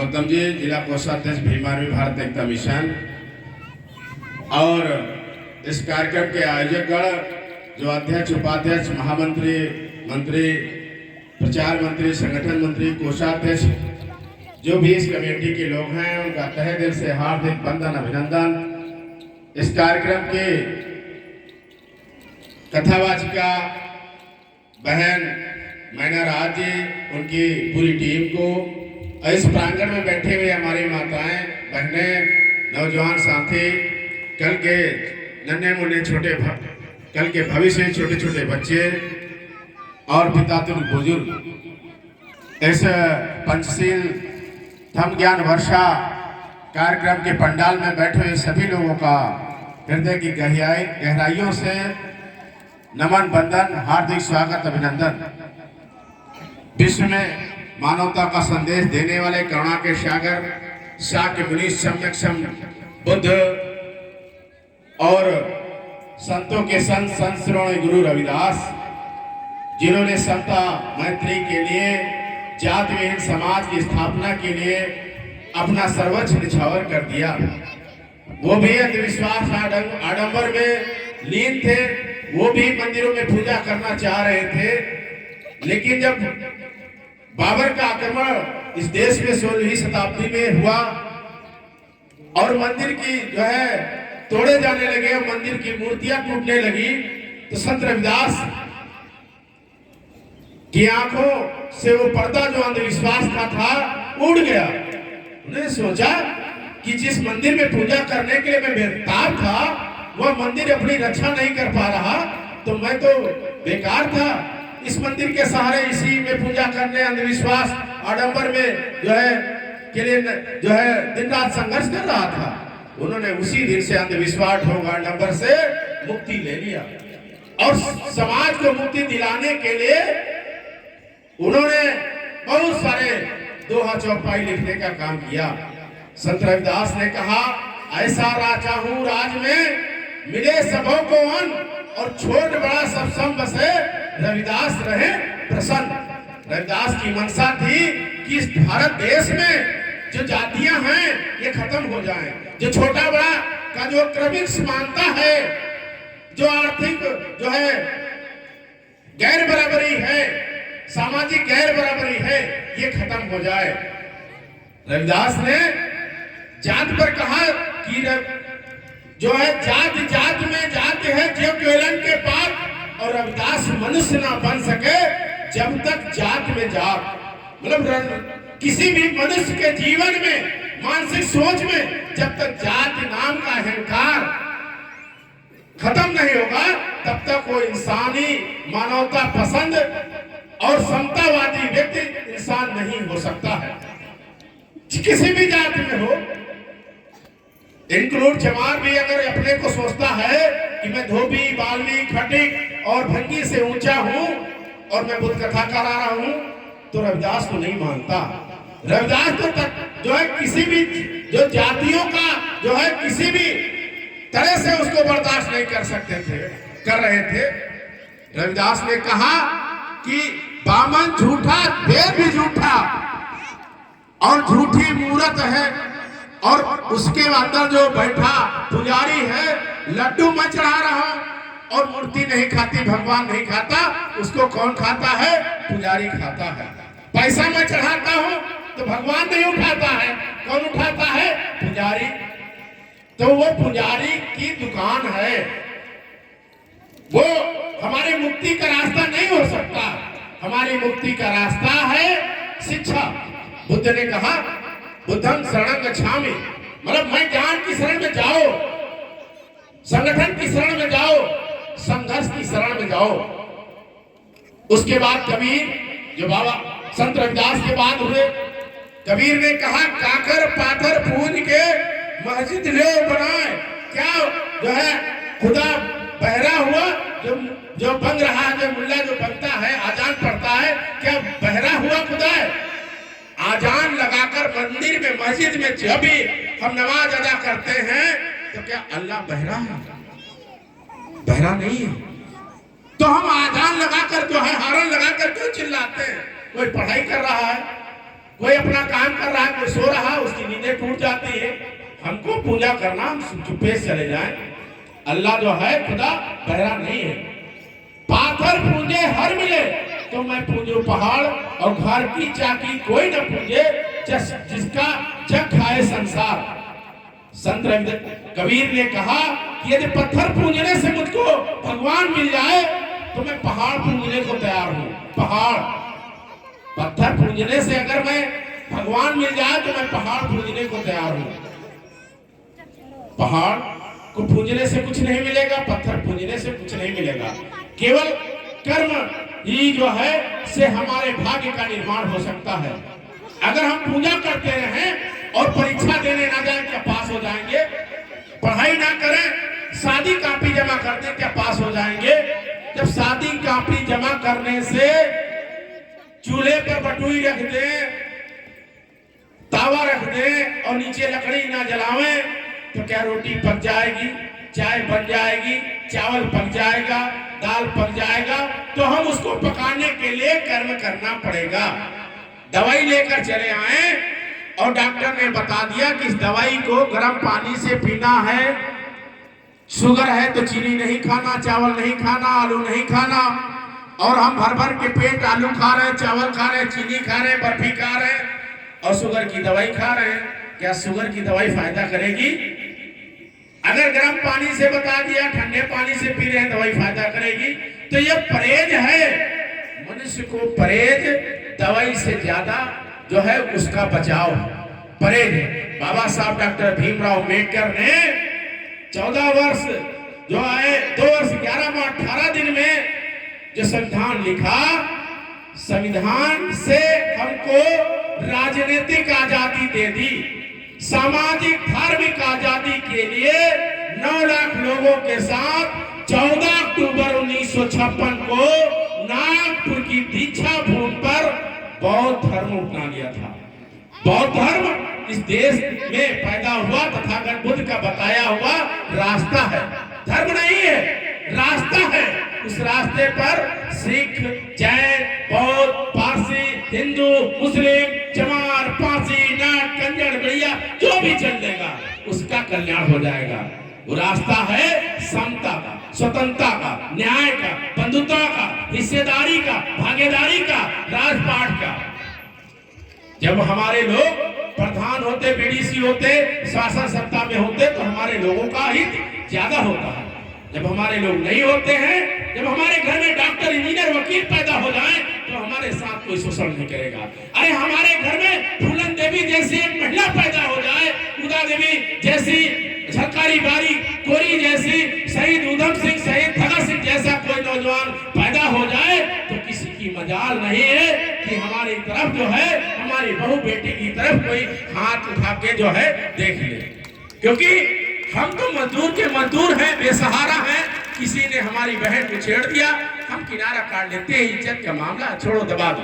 गौतम जी, जिला कोषाध्यक्ष भीमार्मी भारत एकता मिशन, और इस कार्यक्रम के आयोजकगण जो अध्यक्ष, उपाध्यक्ष, महामंत्री, मंत्री, प्रचार मंत्री, संगठन मंत्री, कोषाध्यक्ष, जो भी इस कमेटी के लोग हैं, उनका तहे दिल से हार्दिक वंदन, अभिनंदन। इस कार्यक्रम के कथावाचिका बहन मैना राज जी, उनकी पूरी टीम को, इस प्रांगण में बैठे हुए हमारी माताएं, बहनें, नौजवान साथी, कल के नन्हे मुन्ने कल के भविष्य छोटे छोटे बच्चे और पिता तुम बुजुर्ग, इस पंचशील धम्म ज्ञान वर्षा कार्यक्रम के पंडाल में बैठे हुए सभी लोगों का हृदय की गहराइयों से नमन, वंदन, हार्दिक स्वागत, अभिनंदन। विश्व में मानवता का संदेश देने वाले करुणा के सागर शाक्य मुनि, सम्यक सम बुद्ध और संतों के संत श्रोणी गुरु रविदास, जिन्होंने समता मैत्री के लिए, जाति विहीन समाज की स्थापना के लिए अपना सर्वोच्च निछावर कर दिया। वो भी अंधविश्वास आडंबर में लीन थे, वो भी मंदिरों में पूजा करना चाह रहे थे, लेकिन जब बाबर का आक्रमण इस देश में 16वीं शताब्दी में हुआ और मंदिर की जो है तोड़े जाने लगे, मंदिर की मूर्तियां टूटने लगी, तो संत रविदास की आंखों से वो पर्दा जो अंधविश्वास का था उड़ गया। उन्होंने सोचा कि जिस मंदिर में पूजा करने के लिए मैं बेताब था, वह मंदिर अपनी रक्षा नहीं कर पा रहा, तो मैं तो बेकार था। इस मंदिर के सहारे इसी में पूजा करने, अंधविश्वास आडंबर में जो है के लिए जो है दिन रात संघर्ष कर रहा था। उन्होंने उसी दिन से अंधविश्वास आडंबर से मुक्ति ले लिया और समाज को मुक्ति दिलाने के लिए उन्होंने बहुत सारे दोहा चौपाई लिखने का काम किया। संत रविदास ने कहा, ऐसा राजा हूं राज में मिले सबों को अन्न, और छोट बड़ा सब सम बसे रविदास रहे प्रसन्न। रविदास की मंशा थी कि इस भारत देश में जो जातियां हैं ये खत्म हो जाएं, जो छोटा बड़ा का जो क्रमिक समानता है, जो आर्थिक जो है गैर बराबरी है, सामाजिक गैर बराबरी है, ये खत्म हो जाए। रविदास ने जात पर कहा कि जो है जात जात में जात है जो केवलन के पाप, और रविदास मनुष्य ना बन सके जब तक जात में जात, मतलब किसी भी मनुष्य के जीवन में, मानसिक सोच में जब तक जात नाम का अहंकार खत्म नहीं होगा, तब तक वो इंसानी मानवता पसंद और समतावादी व्यक्ति इंसान नहीं हो सकता है, किसी भी जाति में हो। इंक्लूड जमात भी अगर अपने को सोचता है कि मैं धोबी, बालवी, खटिक और भंगी से ऊंचा हूं और मैं बुद्ध कथा करा रहा हूं, तो रविदास को नहीं मानता। रविदास तो जो है किसी भी जो जातियों का जो है किसी भी तरह से उसको बर्दाश्त नहीं कर सकते थे, कर रहे थे। रविदास ने कहा कि बामन झूठा, देव भी झूठा और झूठी मूरत है, और उसके अंदर जो बैठा पुजारी है, लड्डू मैं चढ़ा रहा हूं और मूर्ति नहीं खाती, भगवान नहीं खाता, उसको कौन खाता है? पुजारी खाता है। पैसा मैं चढ़ाता हूं तो भगवान नहीं उठाता है, कौन उठाता है? पुजारी। तो वो पुजारी की दुकान है, वो हमारी मुक्ति का रास्ता नहीं हो सकता। हमारी मुक्ति का रास्ता है शिक्षा। बुद्ध ने कहा, बुद्धं शरणं गच्छामि, मतलब मैं ज्ञान की शरण में जाओ, संगठन की शरण में जाओ, संघर्ष की शरण में जाओ। उसके बाद कबीर, जो बाबा संत रविदास के बाद हुए, कबीर ने कहा, काकर पाथर पूज के मस्जिद ले बनाए। क्या जो है खुदा बहरा हुआ, जो बन रहा है, जो मुल्ला जो बनता है, आजान पढ़ता है, क्या बहरा हुआ खुदा है? आजान लगाकर मंदिर में, मस्जिद में जब भी हम नमाज अदा करते हैं, तो क्या अल्लाह बहरा है? बहरा नहीं है। तो हम आजान लगाकर जो है, हारन लगाकर क्यों चिल्लाते हैं? कोई पढ़ाई कर रहा है, कोई अपना काम कर रहा है, कोई सो रहा है, उसकी नींदें टूट जाती है। हमको पूजा करना, हम चुप्पे से चले जाएं। अल्लाह जो है खुदा बहरा नहीं है। पाथर पूजे हर मिले तो मैं पूजू पहाड़, और घर की चाकी कोई न पूजे जिसका जग खाए संसार। संत कबीर ने कहा कि यदि पत्थर पूजने से मुझको भगवान मिल जाए तो मैं पहाड़ पूजने को तैयार हूं। पहाड़, पत्थर पूजने से अगर मैं भगवान मिल जाए तो मैं पहाड़ पूजने को तैयार हूं। पहाड़ को पूजने से कुछ नहीं मिलेगा, पत्थर पूजने से कुछ नहीं मिलेगा। केवल कर्म ही जो है से हमारे भाग्य का निर्माण हो सकता है। अगर हम पूजा करते रहें और परीक्षा देने ना जाए क्या पास हो जाएंगे? पढ़ाई ना करें, शादी कॉपी जमा कर दें क्या पास हो जाएंगे? जब शादी कॉपी जमा करने से चूल्हे पर बटुई रख दें, तावा रख दें और नीचे लकड़ी ना जलावें तो क्या रोटी पक जाएगी, चाय बन जाएगी, चावल पक जाएगा, दाल पक जाएगा? तो हम उसको पकाने के लिए कर्म करना पड़ेगा। दवाई लेकर चले आए और डॉक्टर ने बता दिया कि इस दवाई को गर्म पानी से पीना है, शुगर है तो चीनी नहीं खाना, चावल नहीं खाना, आलू नहीं खाना, और हम भर भर के पेट आलू खा रहे हैं, चावल खा रहे हैं, चीनी खा रहे हैं, बर्फी खा रहे हैं और शुगर की दवाई खा रहे हैं। क्या शुगर की दवाई फायदा करेगी? अगर गर्म पानी से बता दिया, ठंडे पानी से पी रहे हैं, दवाई फायदा करेगी? तो ये परहेज है। मनुष्य को परहेज दवाई से ज्यादा जो है उसका बचाव परहेज है। बाबा साहब डॉक्टर भीमराव अम्बेडकर ने 14 वर्ष जो है 2 वर्ष 11 माह 18 दिन में जो संविधान लिखा, संविधान से हमको राजनीतिक आजादी दे दी। सामाजिक धार्मिक आजादी के लिए 9 लाख लोगों के साथ 14 अक्टूबर 1956 को नागपुर की दीक्षा भूमि पर बौद्ध धर्म अपना लिया था। बौद्ध धर्म इस देश में पैदा हुआ, तथागत बुद्ध का बताया हुआ रास्ता है, धर्म नहीं है, रास्ता है। उस रास्ते पर सिख, जैन, बौद्ध, पारसी, हिंदू, मुस्लिम, चमार, पारसी, नाट, कंजर, बढ़िया जो भी चल देगा उसका कल्याण हो जाएगा। वो रास्ता है समता का, स्वतंत्रता का, न्याय का, बंधुता का, हिस्सेदारी का, भागीदारी का, राजपाट का। जब हमारे लोग प्रधान होते, बीडीसी होते, शासन सत्ता में होते तो हमारे लोगों का हित ज्यादा होता है। जब हमारे लोग नहीं होते हैं, जब हमारे घर में डॉक्टर, इंजीनियर, वकील पैदा हो जाए तो हमारे साथ कोई शोषण नहीं करेगा। अरे हमारे घर में फूलन देवी जैसी एक महिला पैदा हो जाए, उदा देवी जैसी, झलकारी बारी कोरी जैसी, शहीद उधम सिंह, शहीद भगत सिंह जैसा कोई नौजवान पैदा हो जाए तो किसी की मजाल नहीं है कि हमारी तरफ जो है, हमारी बहू बेटी की तरफ कोई हाथ उठा के जो है देख ले। क्योंकि हम तो मजदूर के मजदूर हैं, बेसहारा हैं। किसी ने हमारी बहन को छेड़ दिया, हम किनारा काट लेते हैं, इज्जत का मामला छोड़ो, दबा दो।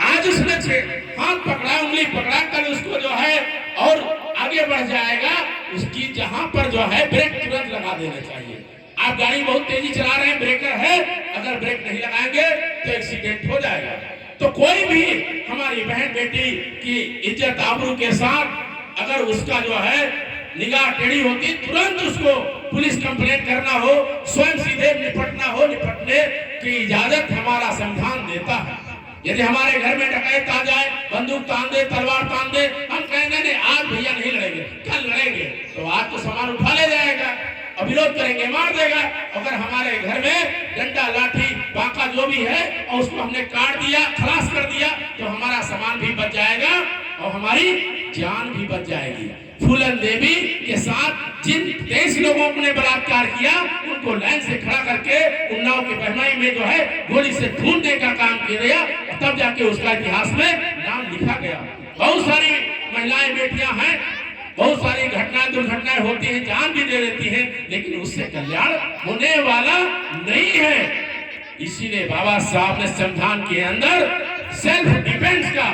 आज उसने हाथ पकड़ा, उंगली पकड़ा, कल उसको जो है और आगे बढ़ जाएगा। उसकी जहां पर जो है ब्रेक तुरंत लगा देना चाहिए। आप गाड़ी बहुत तेजी चला रहे हैं, ब्रेकर है, अगर ब्रेक नहीं लगाएंगे तो एक्सीडेंट हो जाएगा। तो कोई भी हमारी बहन बेटी की इज्जत आबरू के साथ अगर उसका जो है निगाह टेढ़ी होती, तुरंत उसको पुलिस कंप्लेंट करना हो, स्वयं सीधे निपटना हो, निपटने की इजाजत हमारा संविधान देता है। यदि हमारे घर में डकैत आ जाए, बंदूक तान दे, तलवार तान दे, हम कहेंगे नहीं आज भैया नहीं लड़ेंगे, कल लड़ेंगे, तो आज तो सामान उठा ले जाएगा और विरोध करेंगे, मार देगा। अगर हमारे घर में डंडा, लाठी, बांका जो भी है और उसको हमने काट दिया, खलास कर दिया तो हमारा सामान भी बच जाएगा और हमारी जान भी बच जाएगी। फूलन देवी के साथ जिन 23 लोगों ने बलात्कार किया, उनको लाइन से खड़ा करके उन्नाव की बहनाई में जो है गोली से ढूंढने का काम किया गया, तब जाके उसका इतिहास में नाम लिखा गया। बहुत सारी महिलाएं, बेटियां हैं, बहुत सारी घटनाएं, दुर्घटनाएं होती हैं, जान भी दे देती हैं, लेकिन उससे कल्याण होने वाला नहीं है। इसीलिए बाबा साहब ने संविधान के अंदर सेल्फ डिफेंस का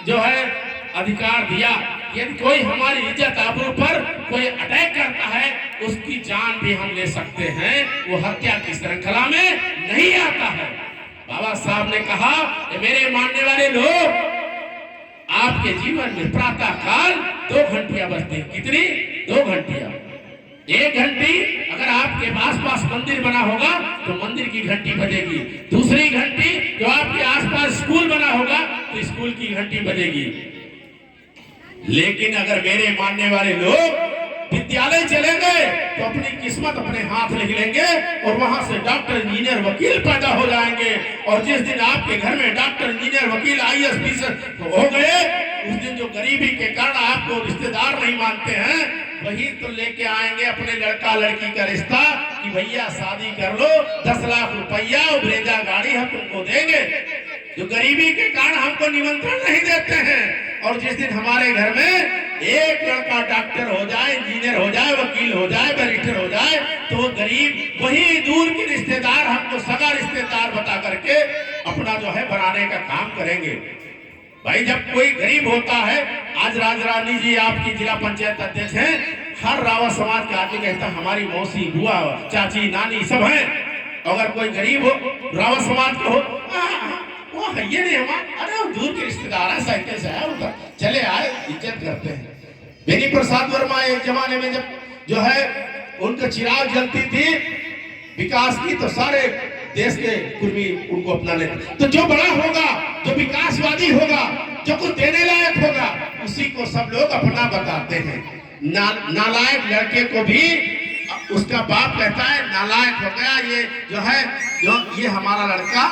जो है अधिकार दिया। यदि कोई हमारी इज्जत आबरू पर कोई अटैक करता है, उसकी जान भी हम ले सकते हैं, वो हत्या की श्रृंखला में नहीं आता है। बाबा साहब ने कहा, मेरे मानने वाले लोग, आपके जीवन में प्रातः काल 2 घंटियां बजती हैं। कितनी? 2 घंटियां। 1 घंटी अगर आपके आसपास मंदिर बना होगा तो मंदिर की घंटी बजेगी। दूसरी घंटी जो आपके आसपास स्कूल बना होगा तो स्कूल की घंटी बजेगी। लेकिन अगर मेरे मानने वाले लोग विद्यालय चले गए तो अपनी किस्मत अपने हाथ लिख लेंगे और वहां से डॉक्टर, इंजीनियर, वकील पैदा हो जाएंगे। और जिस दिन आपके घर में डॉक्टर, इंजीनियर, वकील, IAS, PCS हो गए, उस दिन जो गरीबी के कारण आपको रिश्तेदार नहीं मानते हैं, वही तो लेके आएंगे अपने लड़का लड़की का रिश्ता कि भैया शादी कर लो, 10 लाख रुपया और ब्रेजा गाड़ी हम तुमको देंगे। जो गरीबी के कारण हमको निमंत्रण नहीं देते हैं। और जिस दिन हमारे घर में एक लड़का डॉक्टर हो जाए, इंजीनियर हो जाए, वकील हो जाए, बैरिस्टर हो जाए, तो वो गरीब वही दूर के रिश्तेदार हमको सगा रिश्तेदार बता करके अपना जो है बनाने का काम करेंगे। भाई जब कोई गरीब होता है, आज राजरानी जी आपकी जिला पंचायत अध्यक्ष हैं, हर रावत समाज का आदमी कहता है हमारी मौसी, बुआ, चाची, नानी सब हैं। अगर कोई गरीब हो, रावत समाज के हो, वो है ये नहीं हमारा, अरे वो दूर के रिश्तेदार है, साइकिल से आए, उधर चले आए, इज्जत करते हैं। बेनी प्रसाद वर्मा एक जमाने में जब जो है उनका चिराग जलती थी विकास की, तो सारे देश के कुर्मी उनको अपना लेते। तो जो बड़ा होगा, जो विकासवादी होगा, जो कुछ देने लायक होगा, उसी को सब लोग अपना बताते हैं। नालायक लड़के को भी उसका बाप कहता है नालायक हो गया ये जो है, जो ये हमारा लड़का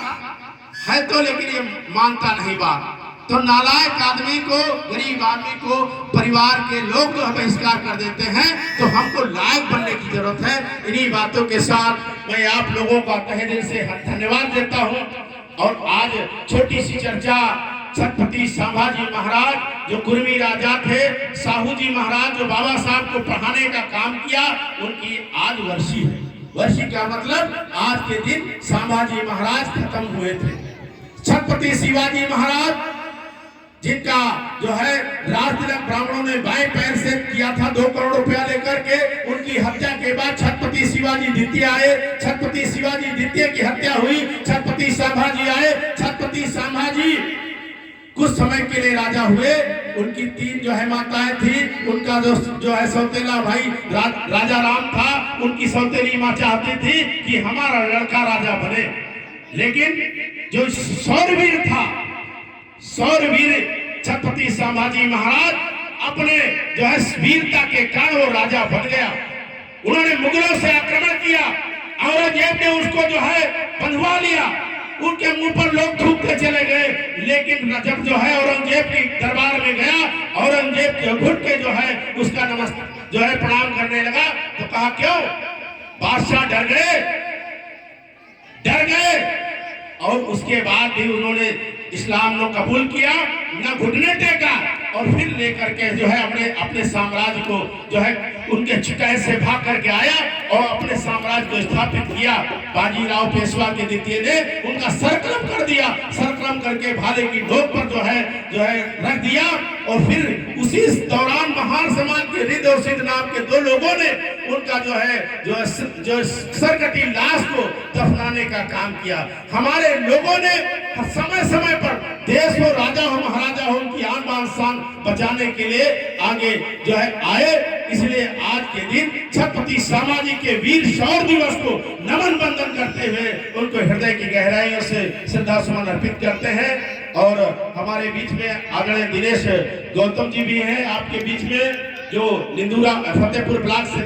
है, तो लेकिन ये मानता नहीं बात। तो नालायक आदमी को, गरीब आदमी को परिवार के लोग जो बहिष्कार कर देते हैं, तो हमको लायक बनने की जरूरत है। इन्हीं बातों के साथ मैं आप लोगों का तहे दिल से धन्यवाद देता हूं। और आज छोटी सी चर्चा, छत्रपति संभाजी महाराज जो कुर्मी राजा थे, साहू जी महाराज जो बाबा साहब को पढ़ाने का काम किया, उनकी आज वर्षी है। वर्षी का मतलब आज के दिन संभाजी महाराज खत्म हुए थे। छत्रपति शिवाजी महाराज जिनका जो है राज तिलक ब्राह्मणों ने बाएं पैर से किया था 2 करोड़ रुपया लेकर के, उनकी हत्या के बाद छत्रपति शिवाजी द्वितीय आए। छत्रपति शिवाजी द्वितीय की हत्या हुई, छत्रपति संभाजी आए। छत्रपति संभाजी कुछ समय के लिए राजा हुए। उनकी 3 जो है माताएं थी, उनका जो है सौतेला भाई राजा राम था, उनकी सौतेली माँ चाहती थी कि हमारा लड़का राजा बने। लेकिन जो शौरवीर था, शौरवीर छत्रपति संभाजी महाराज अपने जो है वीरता के कारण वो राजा बन गया। उन्होंने मुगलों से आक्रमण किया, औरंगजेब ने उसको जो है बंधवा लिया, उनके मुंह पर लोग थूकते चले गए। लेकिन जब जो है औरंगजेब के दरबार में गया, औरंगजेब के घुट के जो है उसका नमस्कार जो है प्रणाम करने लगा, तो कहा क्यों? बादशाह डर गए। और उसके बाद भी उन्होंने इस्लाम को कबूल किया, न घुटने टेका, और फिर लेकर के जो है अपने साम्राज्य को जो है उनके शिकायत से भाग करके आया और अपने साम्राज्य को स्थापित किया। बाजीराव पेशवा के द्वितीय ने उनका सरकलम कर दिया, सरकलम करके भाले की नोक पर जो है रख दिया। और फिर उसी दौरान महान समाज के रिद और सिद्ध नाम के 2 लोगों ने उनका जो सरकटी लाश को दफनाने का काम किया। हमारे लोगों ने समय समय पर देश हो, राजा हो, महाराजा हो, उनकी आन बान शान बचाने के लिए आगे जो है आए। इसलिए आज के दिन छत्रपति संभाजी के वीर शौर्य दिवस को नमन बंदन करते हुए उनको हृदय की गहराइयों से श्रद्धा सुमन अर्पित करते हैं। और हमारे बीच में आदरणीय दिनेश गौतम जी भी हैं आपके बीच में, जो निंदुरा फतेहपुर ब्लॉक से